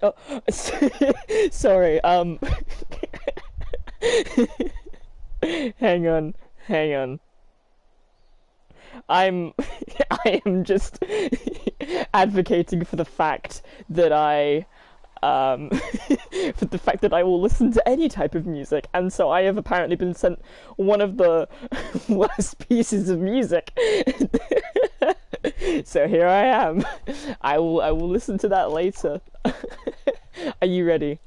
Oh, sorry. Hang on, hang on. I'm I am just advocating for the fact that for the fact that I will listen to any type of music, and so I have apparently been sent one of the worst pieces of music. So here I am. I will listen to that later. Are you ready?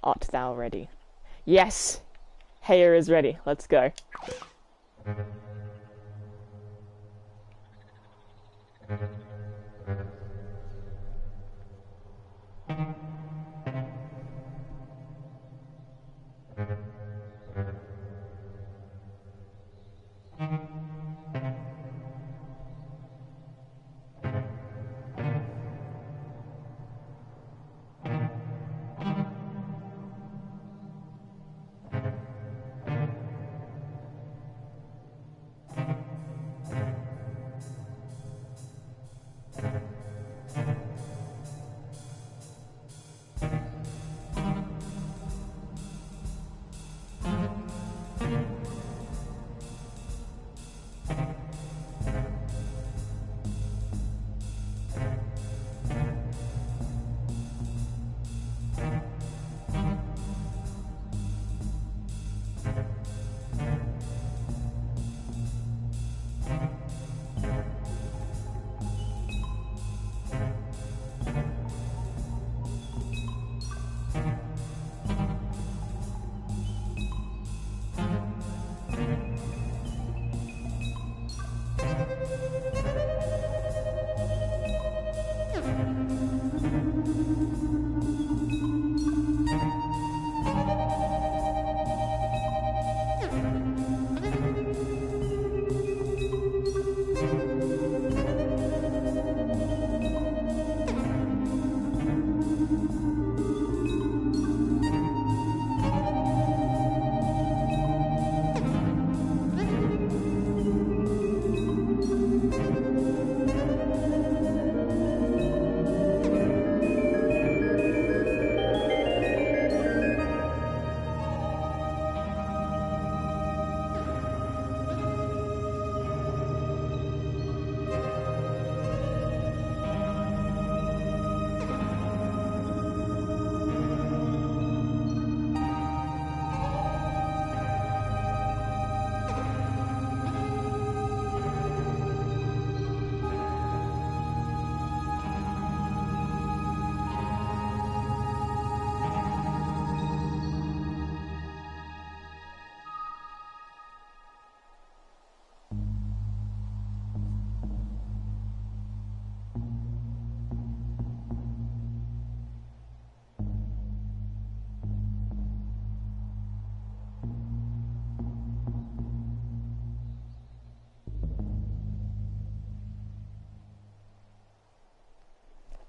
Art thou ready? Yes! Heya is ready. Let's go.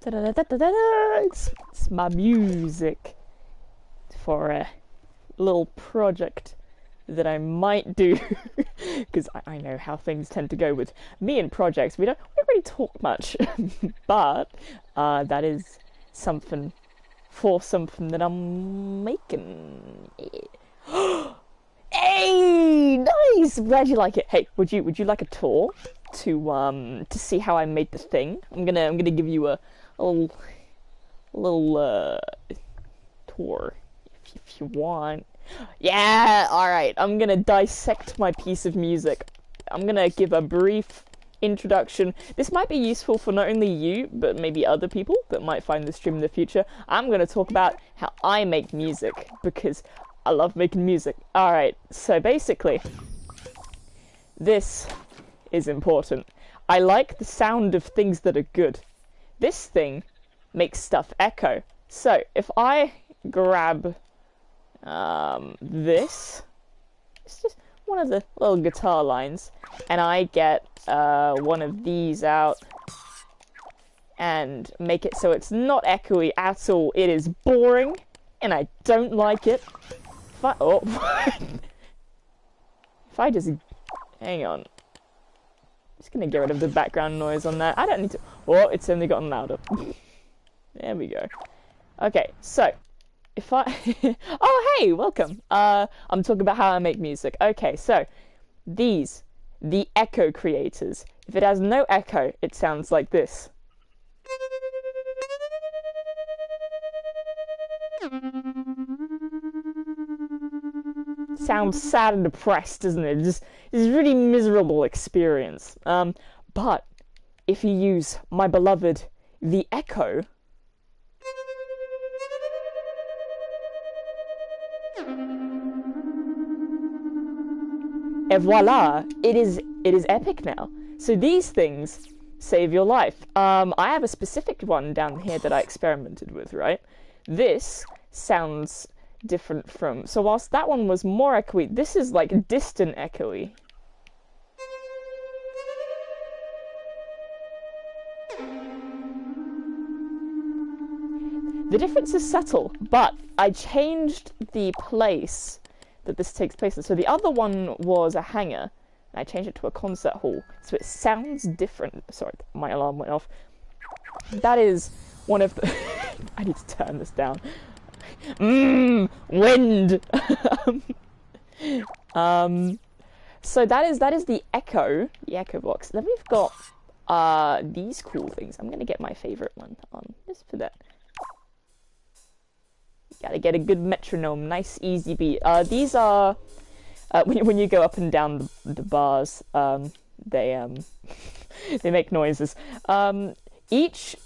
It's my music for a little project that I might do because I know how things tend to go with me and projects. We don't really talk much, but that is something something that I'm making. Hey, nice! Glad you like it. Hey, would you like a tour to see how I made the thing? I'm gonna give you a little tour if you want. Yeah, all right. I'm gonna dissect my piece of music. I'm gonna give a brief introduction. This might be useful for not only you, but maybe other people that might find the stream in the future. I'm gonna talk about how I make music because I love making music. All right. So basically, this is important. I like the sound of things that are good. This thing makes stuff echo. So if I grab this, one of the little guitar lines, and I get one of these out and make it so it's not echoey at all. It is boring, and I don't like it. If I just... Hang on. I'm just gonna get rid of the background noise on that. I don't need to... Oh, it's only gotten louder. There we go. Okay, so... If I... Oh, hey, welcome. I'm talking about how I make music. Okay, so... These. The echo creators. If it has no echo, it sounds like this. Sounds sad and depressed, doesn't it? It's a really miserable experience. But if you use my beloved the echo, et voila, it is epic now. So these things save your life. I have a specific one down here that I experimented with, right? This sounds different from... So whilst that one was more echoey, this is like distant echoey. The difference is subtle, but I changed the place that this takes place in. So the other one was a hangar, and I changed it to a concert hall, so it sounds different. Sorry, my alarm went off. That is one of the... I need to turn this down. Wind! So that is the echo box. Then we've got these cool things. I'm gonna get my favorite one on, just for that. Gotta get a good metronome, nice easy beat. These are when you go up and down the bars, they they make noises. Each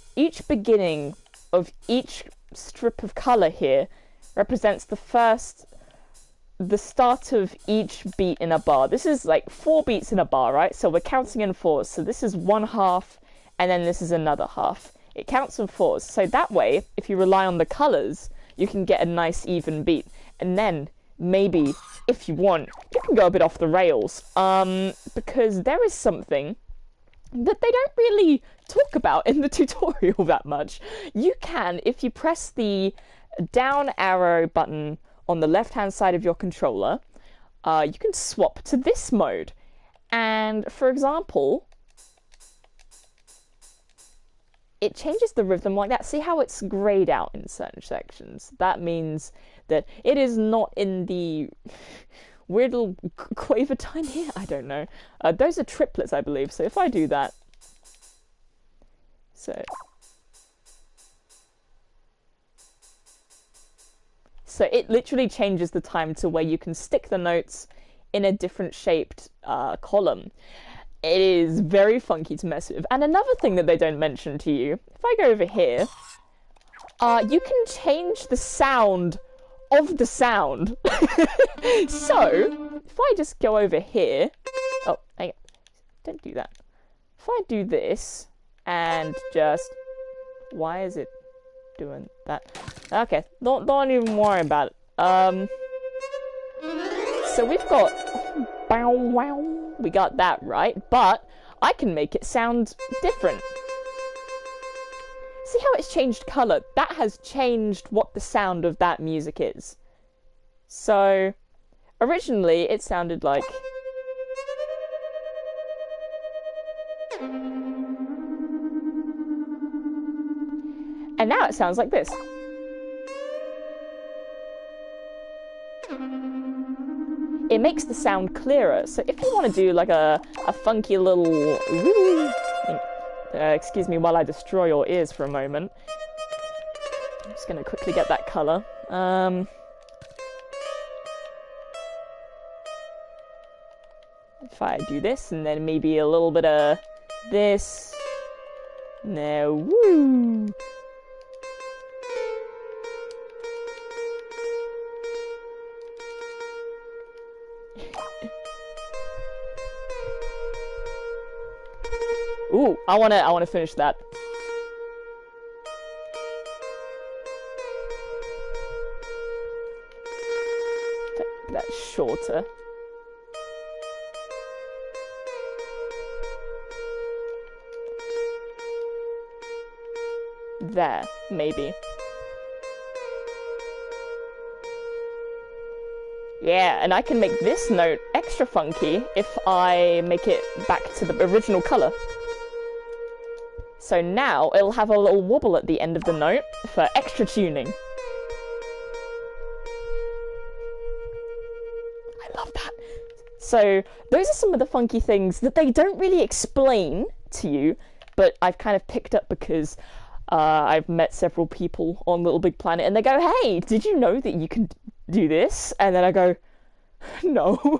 beginning of each strip of color here represents the start of each beat in a bar. This is like 4 beats in a bar, right? So we're counting in 4s. So this is one half, and then this is another half. It counts in 4s. So that way, if you rely on the colors, you can get a nice even beat. And then maybe, if you want, you can go a bit off the rails. Because there is something that they don't really talk about in the tutorial that much. You can, if you press the down arrow button on the left hand side of your controller, you can swap to this mode. And for example, it changes the rhythm like that. See how it's grayed out in certain sections? That means that it is not in the weird little quaver time here. I don't know. Those are triplets, I believe. So if I do that, so it literally changes the time to where you can stick the notes in a different shaped column. It is very funky to mess with. And another thing that they don't mention to you, if I go over here, you can change the sound of the sound. So, if I just go over here... Oh, hang on. Don't do that. If I do this, and just... Why is it doing that? Okay, don't even worry about it. So we've got... Bow, wow. We got that right, but I can make it sound different. See how it's changed colour? That has changed what the sound of that music is. So, originally it sounded like... And now it sounds like this. It makes the sound clearer. So if you want to do like a funky little... excuse me while I destroy your ears for a moment. I'm just going to quickly get that colour. If I do this, and then maybe a little bit of this. Now, woo! Ooh, I wanna finish that. That's shorter. there, maybe. Yeah, and I can make this note extra funky if I make it back to the original colour. So now it'll have a little wobble at the end of the note for extra tuning. I love that. So those are some of the funky things that they don't really explain to you, but I've kind of picked up because I've met several people on Little Big Planet and they go, hey, did you know that you can do this? And then I go, no.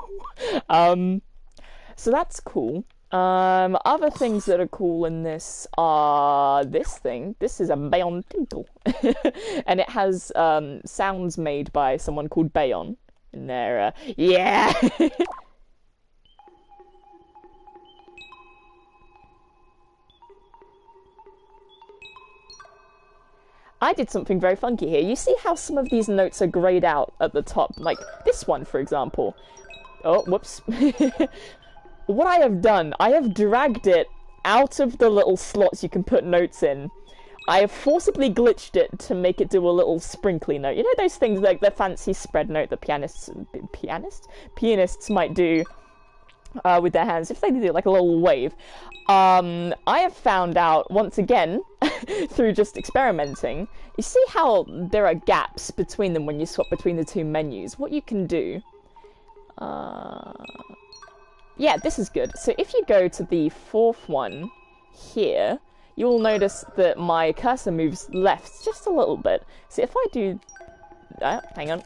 So that's cool. Other things that are cool in this are this thing. This is a Bayon Tinkle. And it has sounds made by someone called Bayon in there. Yeah! I did something very funky here. You see how some of these notes are grayed out at the top? Like this one, for example. Oh, whoops. What I have done, I have dragged it out of the little slots you can put notes in. I have forcibly glitched it to make it do a little sprinkly note. You know those things like the fancy spread note that pianists might do with their hands, if they do like a little wave. I have found out, once again, through just experimenting, you see how there are gaps between them when you swap between the two menus? What you can do... yeah, this is good. So if you go to the fourth one here, you will notice that my cursor moves left just a little bit. So if I do... hang on.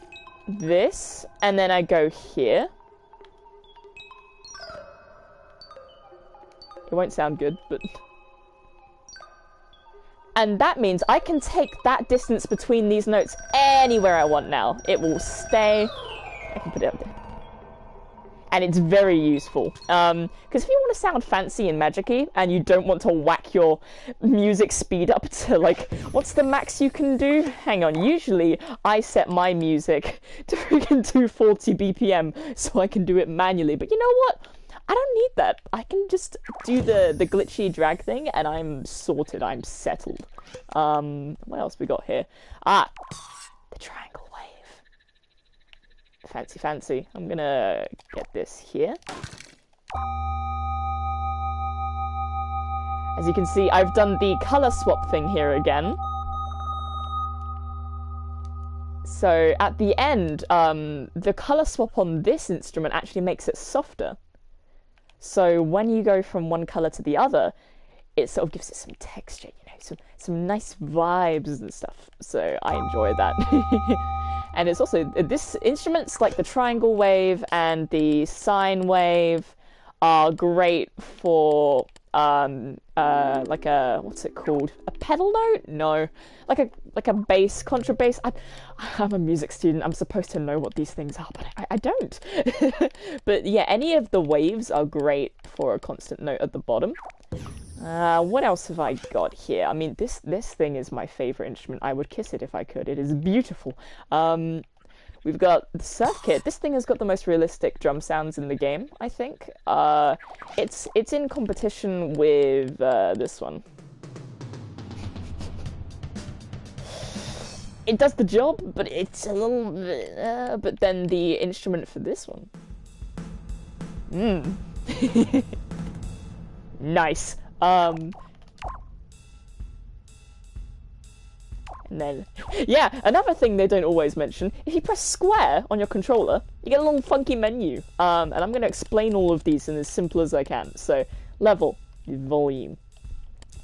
This, and then I go here... It won't sound good, but... And that means I can take that distance between these notes anywhere I want now. It will stay... I can put it up there. And it's very useful. Because if you want to sound fancy and magic-y, and you don't want to whack your music speed up to, like, what's the max you can do? Hang on, usually I set my music to freaking 240 BPM, so I can do it manually. But you know what? I don't need that. I can just do the glitchy drag thing, and I'm sorted. I'm settled. What else we got here? Ah, the triangle wave. Fancy, fancy. I'm gonna get this here. As you can see, I've done the color swap thing here again. So at the end, the color swap on this instrument actually makes it softer. So when you go from one color to the other, it sort of gives it some texture, you know, some nice vibes and stuff. So I enjoy that. And it's also, this instruments like the triangle wave and the sine wave are great for like a, what's it called? A pedal note? No, like a bass, contrabass. I'm a music student. I'm supposed to know what these things are, but I don't. But yeah, any of the waves are great for a constant note at the bottom. What else have I got here? I mean, this thing is my favorite instrument. I would kiss it if I could. It is beautiful. We've got the Surf Kit. This thing has got the most realistic drum sounds in the game, I think. It's in competition with this one. It does the job, but it's a little... but then the instrument for this one. Nice. And then, yeah, another thing they don't always mention, if you press square on your controller, you get a little funky menu. And I'm going to explain all of these in as simple as I can. So, level, volume.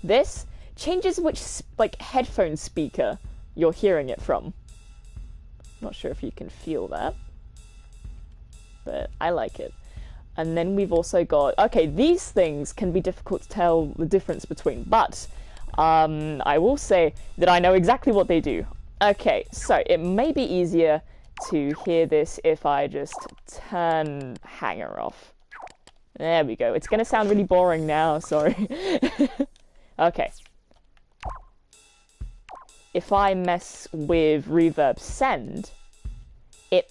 This changes which, like, headphone speaker you're hearing it from. Not sure if you can feel that, but I like it. And then we've also got, okay, these things can be difficult to tell the difference between, but I will say that I know exactly what they do. Okay, so it may be easier to hear this if I just turn hanger off. There we go. It's going to sound really boring now, sorry. Okay. If I mess with reverb send, it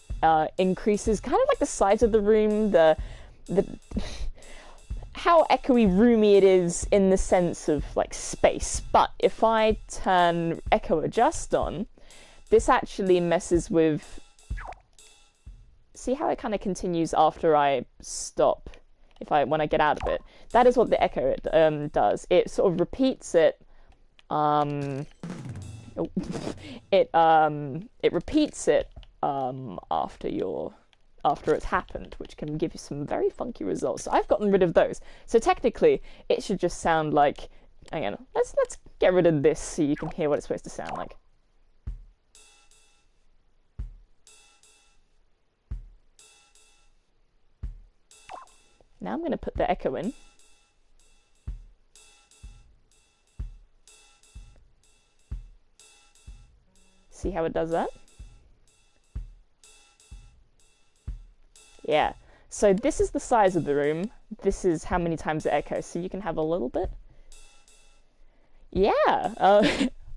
how echoey roomy it is in the sense of like space, but if I turn echo adjust on, this actually messes with, see how it kind of continues after I stop, when I get out of it. That is what the echo does. It sort of repeats it, it repeats it after it's happened, which can give you some very funky results. So I've gotten rid of those. So technically, it should just sound like, hang on, let's get rid of this so you can hear what it's supposed to sound like. Now I'm going to put the echo in. See how it does that? Yeah, so this is the size of the room. This is how many times it echoes, so you can have a little bit. Yeah,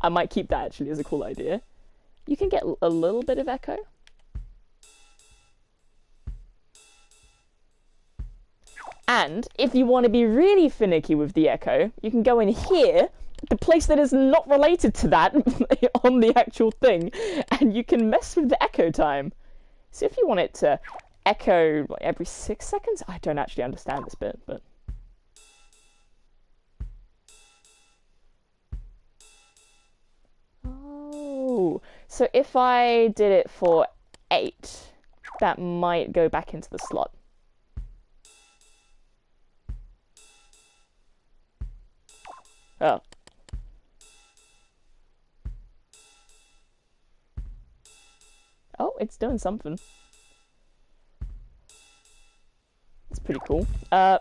I might keep that actually as a cool idea. You can get a little bit of echo. And if you want to be really finicky with the echo, you can go in here, the place that is not related to that on the actual thing, and you can mess with the echo time. So if you want it to echo like every 6 seconds, I don't actually understand this bit, but oh, so if I did it for 8, that might go back into the slot. Oh. Oh, it's doing something. It's pretty cool. Oh,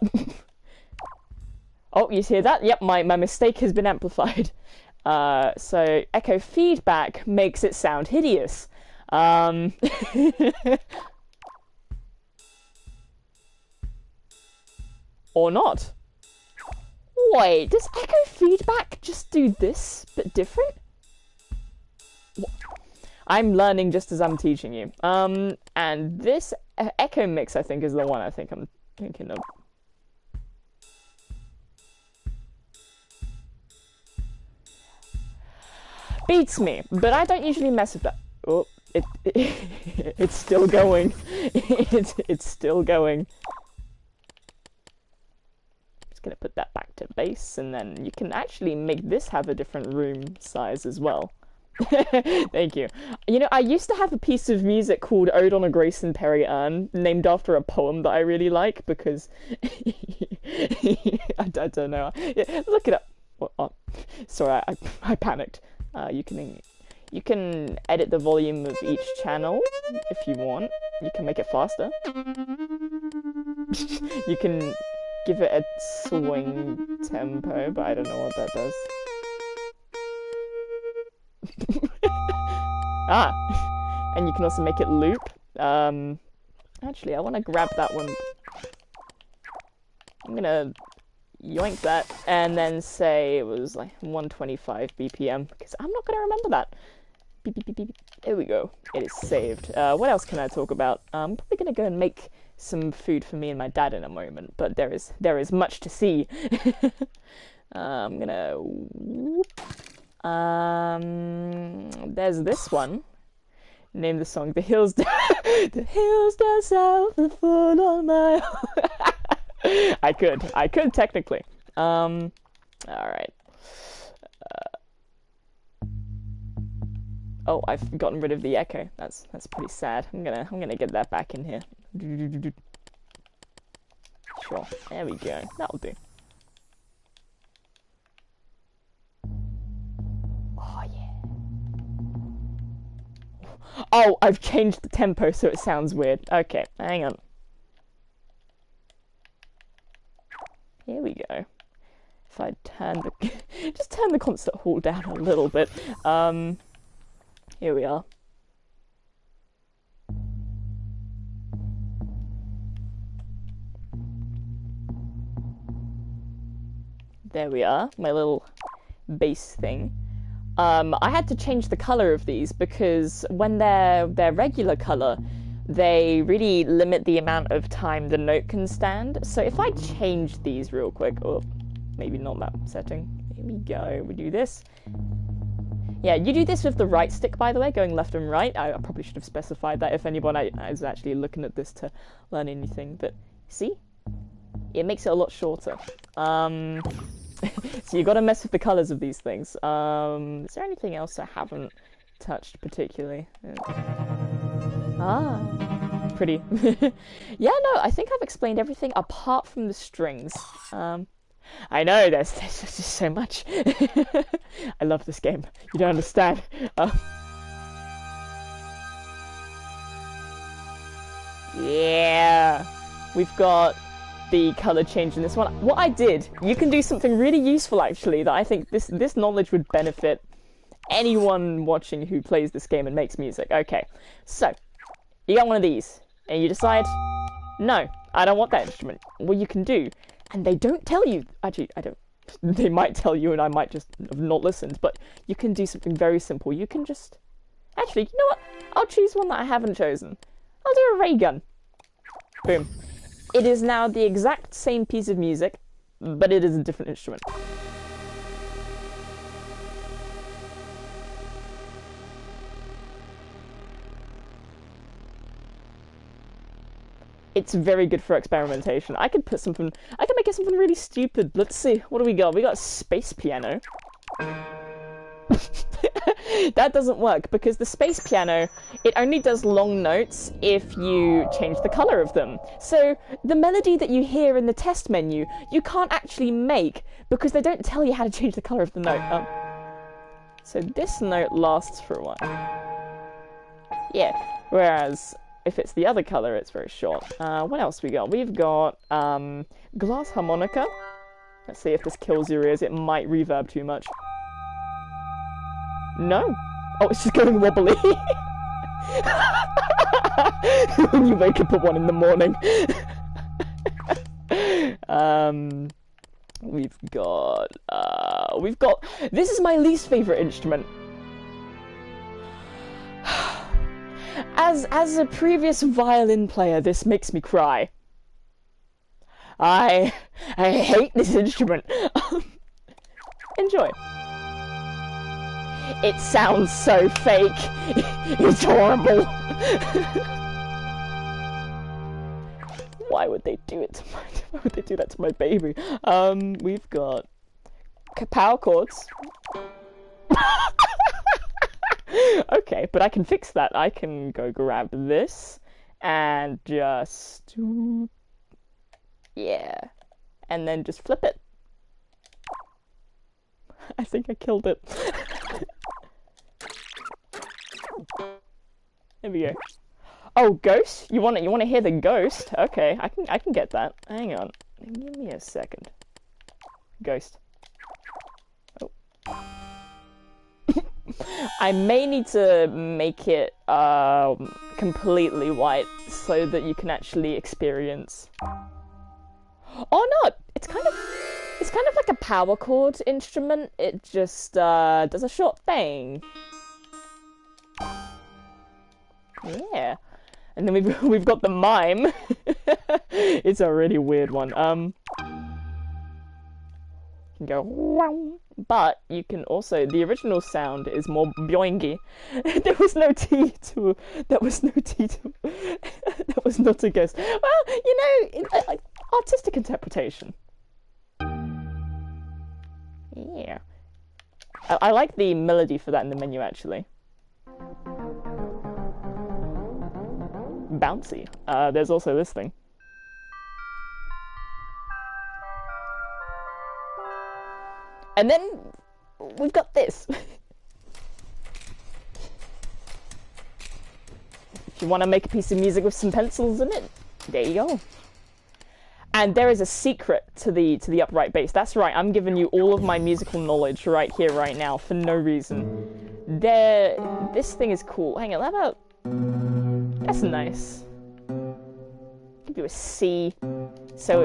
you hear that? Yep, my mistake has been amplified. So echo feedback makes it sound hideous. Or not. Wait, does echo feedback just do this, but different? What? I'm learning just as I'm teaching you. And this echo mix, I think, is the one I think I'm thinking of. Beats me, but I don't usually mess with that. Oh, it's still going. It's still going. Just gonna put that back to base, and then you can actually make this have a different room size as well. Thank you. You know, I used to have a piece of music called Ode on a Grayson Perry Urn, named after a poem that I really like, because I don't know. Yeah, look it up. Oh, sorry, I panicked. You can edit the volume of each channel if you want. You can make it faster. You can give it a swing tempo, but I don't know what that does. And you can also make it loop. Actually, I want to grab that one. I'm gonna yoink that and then say it was like 125 BPM, because I'm not gonna remember that. Beep, beep, beep, beep. There we go. It is saved. What else can I talk about? I'm probably gonna go and make some food for me and my dad in a moment, but there is much to see. I'm gonna. There's this one. Name the song "The Hills Down." The hills down south, the full on my. I could technically. All right. Oh, I've gotten rid of the echo. That's pretty sad. I'm gonna get that back in here. Sure. There we go. That'll do. Oh yeah. Oh, I've changed the tempo so it sounds weird. Okay, hang on. Here we go. If I turn the just turn the concert hall down a little bit. Here we are. There we are, my little bass thing. I had to change the color of these because when they're regular color, they really limit the amount of time the note can stand. So if I change these real quick, oh, maybe not that setting. Here we go, we do this. Yeah, you do this with the right stick, by the way, going left and right. I probably should have specified that if anyone is actually looking at this to learn anything. But see? It makes it a lot shorter. So you got to mess with the colours of these things. Is there anything else I haven't touched particularly? Ah, pretty. Yeah, no, I think I've explained everything apart from the strings. I know, there's just so much. I love this game. You don't understand. Yeah, we've got the color change in this one. What I did, you can do something really useful actually, that I think this knowledge would benefit anyone watching who plays this game and makes music. Okay, so you got one of these, and you decide, no, I don't want that instrument. What you can do, and they don't tell you, actually, I don't, they might tell you and I might just have not listened, but you can do something very simple. You can just, actually, you know what? I'll choose one that I haven't chosen. I'll do a ray gun. Boom. It is now the exact same piece of music, but it is a different instrument. It's very good for experimentation. I can make it something really stupid. Let's see, what do we got? We got space piano. That doesn't work because the space piano, it only does long notes if you change the color of them. So the melody that you hear in the test menu, you can't actually make because they don't tell you how to change the color of the note. So this note lasts for a while. Yeah, whereas if it's the other color, it's very short. What else we got? We've got glass harmonica. Let's see if this kills your ears. It might reverb too much. No. Oh, it's just going wobbly. When you wake up at 1 in the morning. We've got, this is my least favorite instrument. As a previous violin player, this makes me cry. I hate this instrument. Enjoy. It sounds so fake. It's horrible. Why would they do it to why would they do that to my baby? We've got power chords. Okay, but I can fix that. I can go grab this and just, yeah, and then just flip it. I think I killed it. There we go. Oh, ghost? You want to hear the ghost? Okay, I can get that. Hang on. Give me a second. Ghost. Oh. I may need to make it completely white so that you can actually experience. Oh no! It's kind of like a power chord instrument. It just does a short thing. Yeah. And then we've got the mime. It's a really weird one. You can go wow, but you can also, the original sound is more boingy. There was no T to that was not a ghost. Well, you know, artistic interpretation. Yeah. I like the melody for that in the menu actually. Bouncy. There's also this thing. And then we've got this. If you want to make a piece of music with some pencils in it, there you go. And there is a secret to the upright bass. That's right, I'm giving you all of my musical knowledge right here, right now, for no reason. This thing is cool. Hang on, how about... That's nice. Give you a C. So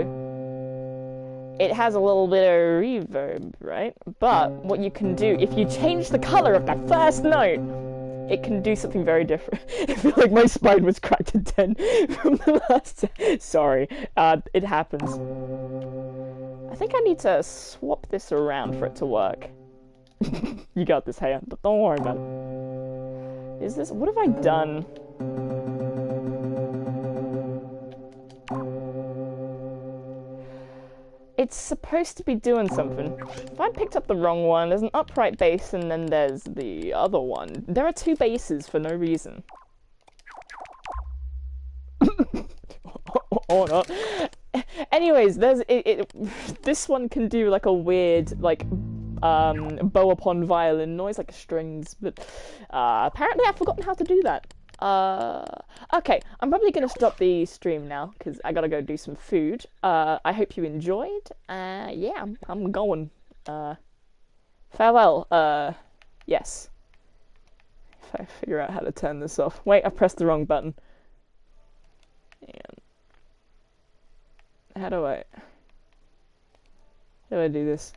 it has a little bit of reverb, right? But what you can do, if you change the color of that first note, it can do something very different. I feel like my spine was cracked in 10 from the last. Sorry, it happens. I think I need to swap this around for it to work. You got this, Heya. Don't worry about it. Is this? What have I done? It's supposed to be doing something. If I picked up the wrong one, there's an upright base and then there's the other one. There are two bases for no reason. Or not. Anyways, this one can do like a weird, like, bow upon violin noise, like strings, but apparently I've forgotten how to do that. Okay, I'm probably gonna stop the stream now because I gotta go do some food. I hope you enjoyed. Yeah, I'm going. Farewell. Yes. If I figure out how to turn this off. Wait, I pressed the wrong button. And how do I do this?